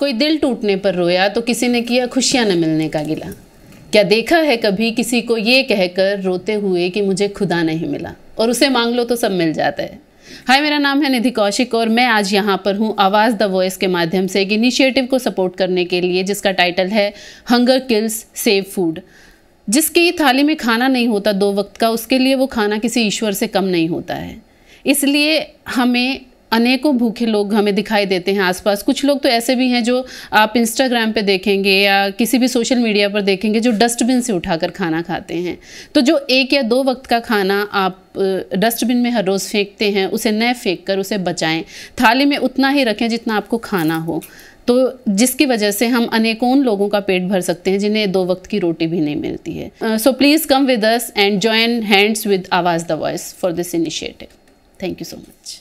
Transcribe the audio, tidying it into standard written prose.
कोई दिल टूटने पर रोया तो किसी ने किया खुशियाँ न मिलने का गिला। क्या देखा है कभी किसी को ये कहकर रोते हुए कि मुझे खुदा नहीं मिला, और उसे मांग लो तो सब मिल जाता है। हाय, मेरा नाम है निधि कौशिक और मैं आज यहाँ पर हूँ आवाज़ द वॉइस के माध्यम से एक इनिशिएटिव को सपोर्ट करने के लिए, जिसका टाइटल है हंगर किल्स सेव फूड। जिसकी थाली में खाना नहीं होता 2 वक्त का, उसके लिए वो खाना किसी ईश्वर से कम नहीं होता है। इसलिए हमें अनेकों भूखे लोग हमें दिखाई देते हैं आसपास। कुछ लोग तो ऐसे भी हैं जो आप इंस्टाग्राम पे देखेंगे या किसी भी सोशल मीडिया पर देखेंगे जो डस्टबिन से उठाकर खाना खाते हैं। तो जो 1 या 2 वक्त का खाना आप डस्टबिन में हर रोज़ फेंकते हैं, उसे न फेंक कर उसे बचाएं। थाली में उतना ही रखें जितना आपको खाना हो, तो जिसकी वजह से हम अनेकों लोगों का पेट भर सकते हैं जिन्हें 2 वक्त की रोटी भी नहीं मिलती है। So please come with us and join hands with Awaaz the voice for this initiative. Thank you so much.